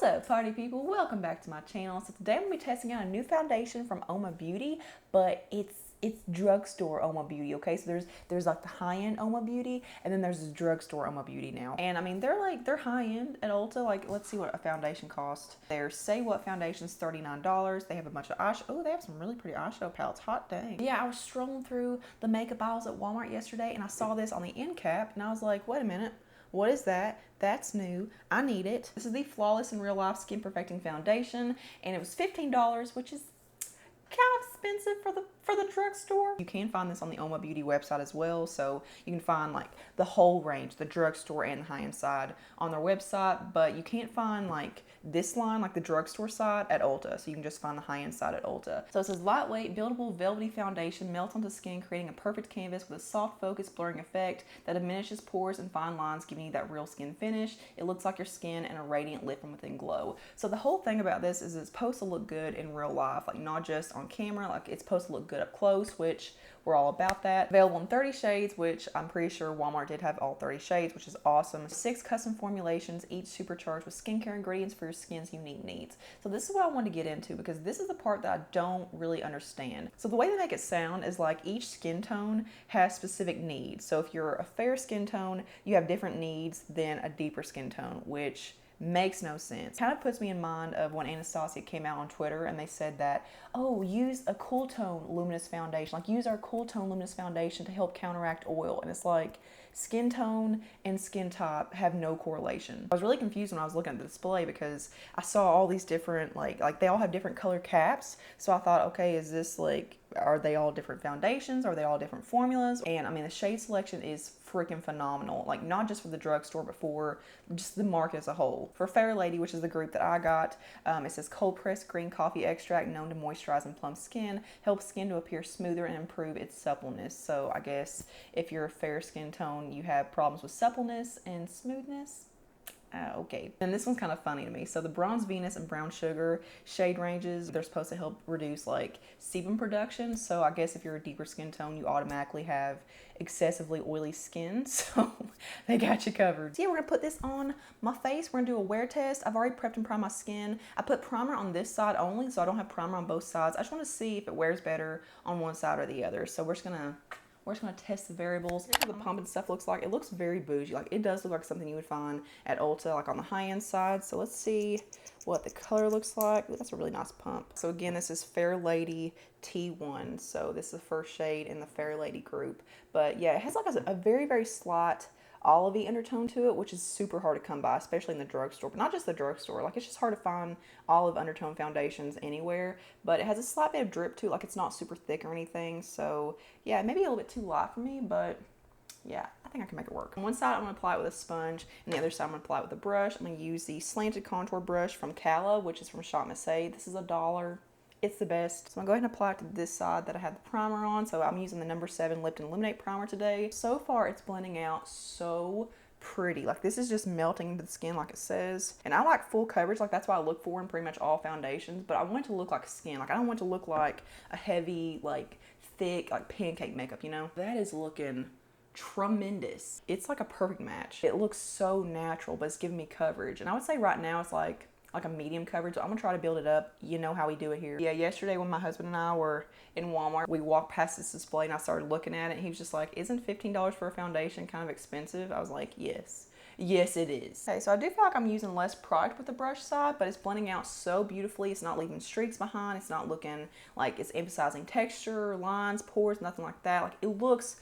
What's up, party people? Welcome back to my channel. So today I'm going to be testing out a new foundation from Uoma Beauty, but it's drugstore Uoma Beauty, okay? So there's like the high-end Uoma Beauty, and then there's the drugstore Uoma Beauty now. And I mean, they're high-end at Ulta. Like, let's see what a foundation costs. Their Say What foundation's $39. They have a bunch of eyeshadow. Oh, they have some really pretty eyeshadow palettes. Hot dang. Yeah, I was strolling through the makeup aisles at Walmart yesterday, and I saw this on the end cap, and I was like, wait a minute. What is that? That's new. I need it. This is the Flawless in Real Life Skin Perfecting Foundation, and it was $15, which is kind of expensive for the drugstore. You can find this on the Uoma Beauty website as well, so you can find like the whole range, the drugstore and the high-end side on their website, but you can't find like this line, like the drugstore side, at Ulta, so you can just find the high-end side at Ulta. So it says lightweight, buildable, velvety foundation melts onto skin, creating a perfect canvas with a soft focus blurring effect that diminishes pores and fine lines, giving you that real skin finish. It looks like your skin and a radiant lift from within glow. So the whole thing about this is it's supposed to look good in real life, like not just on camera, like it's supposed to look good up close, which we're all about that. Available in 30 shades, which I'm pretty sure Walmart did have all 30 shades, which is awesome. 6 custom formulations, each supercharged with skincare ingredients for your skin's unique needs. So this is what I want to get into, because this is the part that I don't really understand. So the way they make it sound is like each skin tone has specific needs. So if you're a fair skin tone, you have different needs than a deeper skin tone, which makes no sense. Kind of puts me in mind of when Anastasia came out on Twitter and they said that, oh, use a cool tone luminous foundation, like use our cool tone luminous foundation to help counteract oil. And it's like, skin tone and skin type have no correlation. I was really confused when I was looking at the display because I saw all these different, like they all have different color caps. So I thought, okay, is this like, are they all different foundations? Are they all different formulas? And I mean, the shade selection is freaking phenomenal. Like not just for the drugstore, but for just the market as a whole. For Fair Lady, which is the group that I got, it says cold pressed green coffee extract known to moisturize and plump skin, helps skin to appear smoother and improve its suppleness. So I guess if you're a fair skin tone, you have problems with suppleness and smoothness. Okay, and this one's kind of funny to me. So the Bronze Venus and Brown Sugar shade ranges, they're supposed to help reduce like sebum production. So I guess if you're a deeper skin tone, you automatically have excessively oily skin. So they got you covered. So yeah, we're gonna put this on my face. We're gonna do a wear test. I've already prepped and primed my skin. I put primer on this side only, so I don't have primer on both sides. I just want to see if it wears better on one side or the other. So we're just gonna test the variables. Here's what the pump and stuff looks like. It looks very bougie. Like it does look like something you would find at Ulta, like on the high-end side. So let's see what the color looks like. Ooh, that's a really nice pump. So again, this is Fair Lady T1. So this is the first shade in the Fair Lady group. But yeah, it has like a very, very slight olivey undertone to it, which is super hard to come by, especially in the drugstore, but not just the drugstore. Like it's just hard to find olive undertone foundations anywhere, but it has a slight bit of drip too. Like it's not super thick or anything. So yeah, maybe a little bit too light for me, but yeah, I think I can make it work. On one side, I'm gonna apply it with a sponge, and the other side, I'm gonna apply it with a brush. I'm gonna use the slanted contour brush from Cala, which is from Shop Missy. This is $1. It's the best. So I'm gonna go ahead and apply it to this side that I have the primer on. So I'm using the number 7 Lift and Illuminate primer today. So far, it's blending out so pretty. Like this is just melting into the skin like it says. And I like full coverage. Like that's what I look for in pretty much all foundations. But I want it to look like skin. Like I don't want it to look like a heavy, like thick, like pancake makeup, you know? That is looking tremendous. It's like a perfect match. It looks so natural, but it's giving me coverage. And I would say right now it's like a medium coverage. So I'm gonna try to build it up. You know how we do it here. Yeah, yesterday when my husband and I were in Walmart, we walked past this display and I started looking at it. And he was just like, isn't $15 for a foundation kind of expensive? I was like, yes. Yes, it is. Okay, so I do feel like I'm using less product with the brush side, but it's blending out so beautifully. It's not leaving streaks behind. It's not looking like it's emphasizing texture, lines, pores, nothing like that. Like it looks,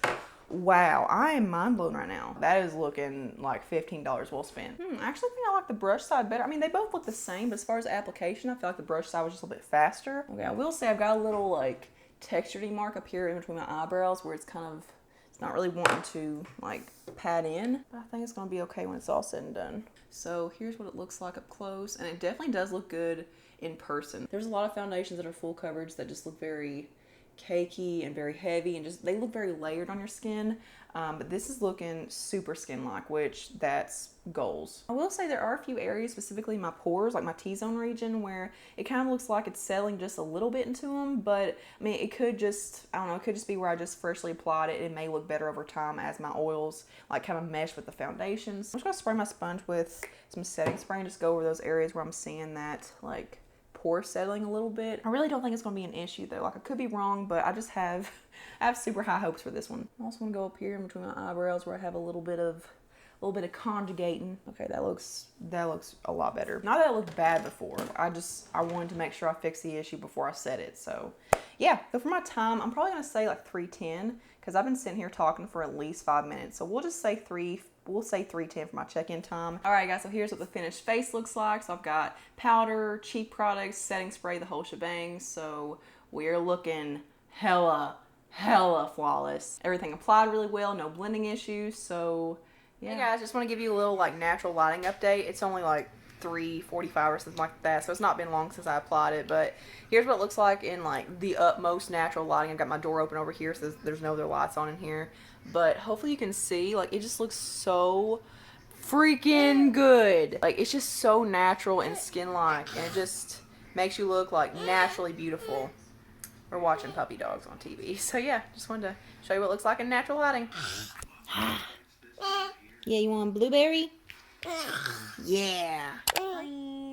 wow, I am mind blown right now. That is looking like $15 well spent. I actually think I like the brush side better. I mean, they both look the same, but as far as application, I feel like the brush side was just a little bit faster. Okay, I will say I've got a little like textured mark up here in between my eyebrows where it's kind of, it's not really wanting to like pat in, but I think it's gonna be okay when it's all said and done. So here's what it looks like up close, and it definitely does look good in person. There's a lot of foundations that are full coverage that just look very cakey and very heavy, and just they look very layered on your skin. But this is looking super skin-like, which that's goals. I will say there are a few areas, specifically my pores, like my T-zone region, where it kind of looks like it's settling just a little bit into them. But I mean, it could just, I don't know, it could just be where I just freshly applied it. It may look better over time as my oils like kind of mesh with the foundations. I'm just gonna spray my sponge with some setting spray and just go over those areas where I'm seeing that like pore settling a little bit. I really don't think it's gonna be an issue though. Like I could be wrong, but I just have super high hopes for this one. I also want to go up here in between my eyebrows where I have a little bit of conjugating. Okay, that looks a lot better. Not that it looked bad before. I wanted to make sure I fixed the issue before I set it. So yeah, so for my time, I'm probably gonna say like 310 because I've been sitting here talking for at least 5 minutes. So we'll just say we'll say 310 for my check-in time. All right, guys, so here's what the finished face looks like. So I've got powder, cheek products, setting spray, the whole shebang. So we're looking hella flawless. Everything applied really well, no blending issues. So yeah. Hey guys, just want to give you a little like natural lighting update. It's only like 3:45 or something like that, so it's not been long since I applied it, but here's what it looks like in like the utmost natural lighting. I've got my door open over here, so there's no other lights on in here, but hopefully you can see, like, it just looks so freaking good. Like, it's just so natural and skin-like, and it just makes you look like naturally beautiful. We're watching puppy dogs on TV, so yeah, just wanted to show you what it looks like in natural lighting. Yeah, you want blueberry? Yeah.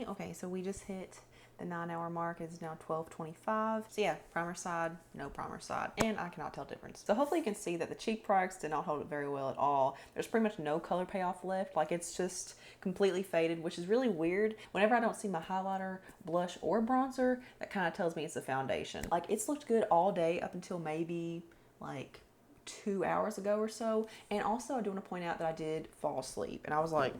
Okay, so we just hit the 9-hour mark. It's now 12:25. So yeah, primer side, no primer side, and I cannot tell difference. So hopefully you can see that the cheek products did not hold it very well at all. There's pretty much no color payoff left. Like, it's just completely faded, which is really weird. Whenever I don't see my highlighter, blush, or bronzer, that kind of tells me it's the foundation. Like, it's looked good all day up until maybe like 2 hours ago or so. And also I do want to point out that I did fall asleep, and I was like,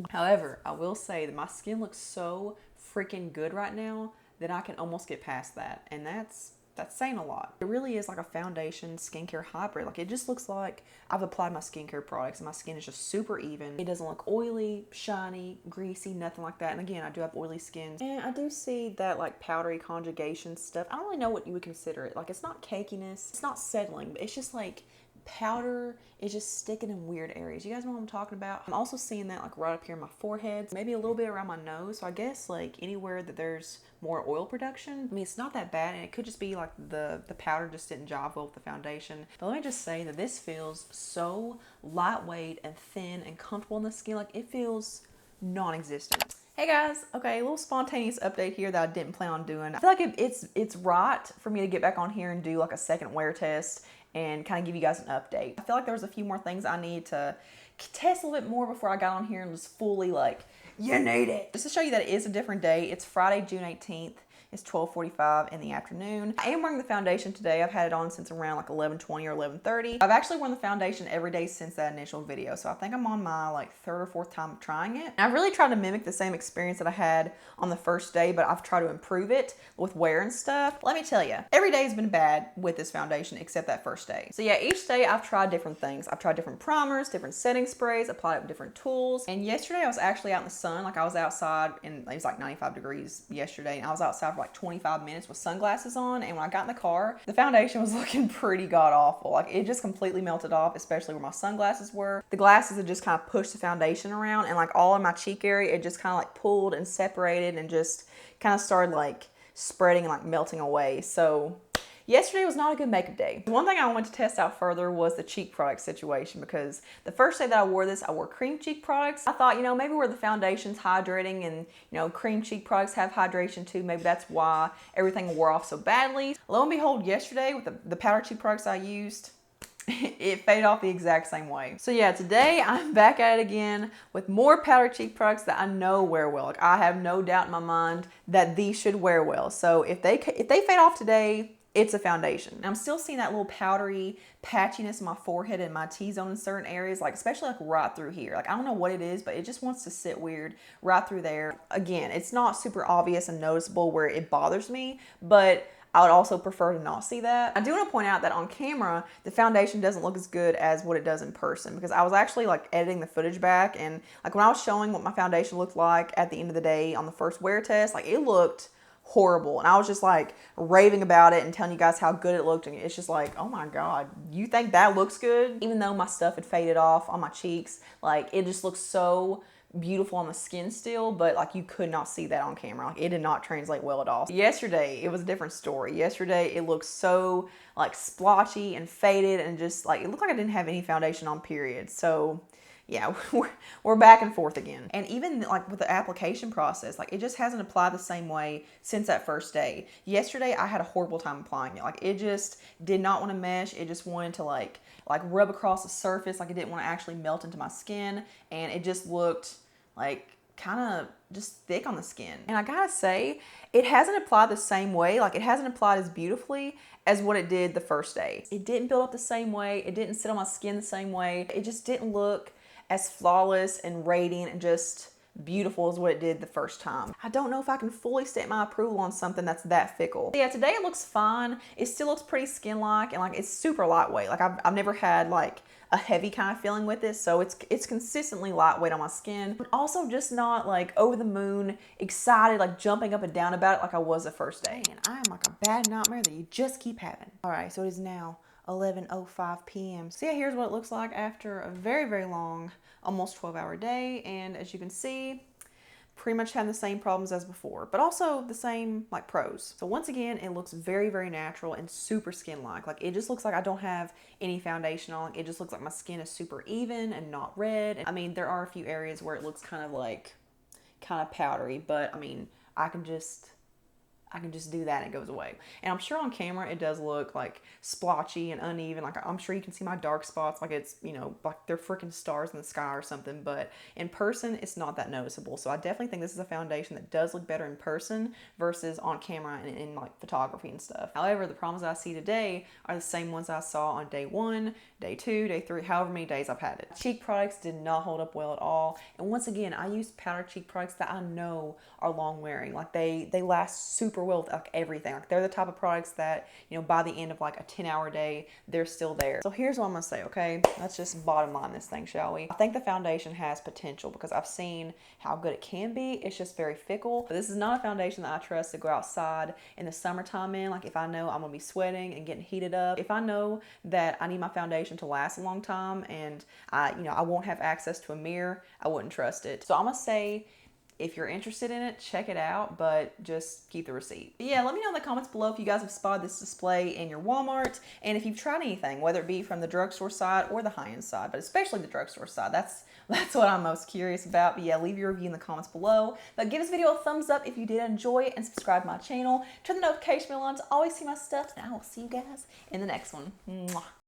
however, I will say that my skin looks so freaking good right now that I can almost get past that, and that's saying a lot. It really is like a foundation skincare hybrid. Like, it just looks like I've applied my skincare products and my skin is just super even. It doesn't look oily, shiny, greasy, nothing like that. And again, I do have oily skin, and I do see that like powdery conjugation stuff. I don't really know what you would consider it. Like, it's not cakiness, it's not settling, but it's just like powder is just sticking in weird areas. You guys know what I'm talking about? I'm also seeing that like right up here in my forehead, maybe a little bit around my nose. So I guess like anywhere that there's more oil production. I mean, it's not that bad, and it could just be like the powder just didn't jive well with the foundation. But let me just say that this feels so lightweight and thin and comfortable in the skin. Like, it feels non-existent. Hey guys, okay, a little spontaneous update here that I didn't plan on doing. I feel like it's right for me to get back on here and do like a second wear test and kind of give you guys an update. I feel like there was a few more things I need to test a little bit more before I got on here and was fully like, you need it. Just to show you that it is a different day. It's Friday, June 18th. It's 12:45 in the afternoon. I am wearing the foundation today. I've had it on since around like 11:20 or 11:30. I've actually worn the foundation every day since that initial video. So I think I'm on my like 3rd or 4th time of trying it. And I've really tried to mimic the same experience that I had on the first day, but I've tried to improve it with wear and stuff. Let me tell you, every day has been bad with this foundation except that first day. So yeah, each day I've tried different things. I've tried different primers, different setting sprays, applied it with different tools. And yesterday I was actually out in the sun. Like, I was outside, and it was like 95 degrees yesterday, and I was outside for like 25 minutes with sunglasses on, and when I got in the car, the foundation was looking pretty god awful. Like, it just completely melted off, especially where my sunglasses were. The glasses had just kind of pushed the foundation around, and like all in my cheek area, it just kind of like pulled and separated and just kind of started like spreading and like melting away. So yesterday was not a good makeup day. One thing I wanted to test out further was the cheek product situation, because the first day that I wore this, I wore cream cheek products. I thought, you know, maybe where the foundation's hydrating and, you know, cream cheek products have hydration too, maybe that's why everything wore off so badly. Lo and behold, yesterday with the powder cheek products I used, it faded off the exact same way. So yeah, today I'm back at it again with more powder cheek products that I know wear well. Like, I have no doubt in my mind that these should wear well. So if they fade off today, it's a foundation. I'm still seeing that little powdery patchiness in my forehead and my T-zone in certain areas, like especially like right through here. Like, I don't know what it is, but it just wants to sit weird right through there. Again, it's not super obvious and noticeable where it bothers me, but I would also prefer to not see that. I do want to point out that on camera, the foundation doesn't look as good as what it does in person, because I was actually like editing the footage back, and like when I was showing what my foundation looked like at the end of the day on the first wear test, like it looked horrible. And I was just like raving about it and telling you guys how good it looked. And it's just like, oh my God, you think that looks good? Even though my stuff had faded off on my cheeks, like it just looks so beautiful on the skin still, but like you could not see that on camera. Like it did not translate well at all. Yesterday, it was a different story. Yesterday, it looked so like splotchy and faded and just like, it looked like I didn't have any foundation on, period. So yeah, we're back and forth again. And even like with the application process, like it just hasn't applied the same way since that first day. Yesterday, I had a horrible time applying it. Like it just did not want to mesh. It just wanted to like rub across the surface. Like it didn't want to actually melt into my skin. And it just looked like kind of just thick on the skin. And I gotta say, it hasn't applied the same way. Like it hasn't applied as beautifully as what it did the first day. It didn't build up the same way. It didn't sit on my skin the same way. It just didn't look as flawless and radiant and just beautiful as what it did the first time. I don't know if I can fully stamp my approval on something that's that fickle. Yeah, today it looks fine. It still looks pretty skin-like and like it's super lightweight. Like I've never had like a heavy kind of feeling with it, so it's consistently lightweight on my skin. I'm also just not like over the moon excited, like jumping up and down about it like I was the first day. And I am like a bad nightmare that you just keep having. All right, so it is now 11:05 p.m. So yeah, here's what it looks like after a very, very long, almost 12-hour day. And as you can see, pretty much having the same problems as before, but also the same like pros. So once again, it looks very, very natural and super skin-like. Like it just looks like I don't have any foundation on. It just looks like my skin is super even and not red. And I mean, there are a few areas where it looks kind of powdery, but I mean, I can just do that and it goes away. And I'm sure on camera it does look like splotchy and uneven. Like I'm sure you can see my dark spots like it's, you know, like they're freaking stars in the sky or something, but in person it's not that noticeable. So I definitely think this is a foundation that does look better in person versus on camera and in like photography and stuff. However, the problems I see today are the same ones I saw on day 1, day 2, day 3, however many days I've had it. Cheek products did not hold up well at all. And once again, I use powder cheek products that I know are long wearing. Like they last super well with like everything. Like they're the type of products that, you know, by the end of like a 10-hour day, they're still there. So here's what I'm gonna say, okay? Let's just bottom line this thing, shall we? I think the foundation has potential because I've seen how good it can be. It's just very fickle. But this is not a foundation that I trust to go outside in the summertime in. Like if I know I'm gonna be sweating and getting heated up, if I know that I need my foundation to last a long time and I won't have access to a mirror, I wouldn't trust it. So I'm gonna say, if you're interested in it, check it out, but just keep the receipt. But yeah, let me know in the comments below if you guys have spotted this display in your Walmart and if you've tried anything, whether it be from the drugstore side or the high-end side, but especially the drugstore side. That's what I'm most curious about. But yeah, leave your review in the comments below. But give this video a thumbs up if you did enjoy it and subscribe to my channel. Turn the notification bell on to always see my stuff, and I will see you guys in the next one. Mwah.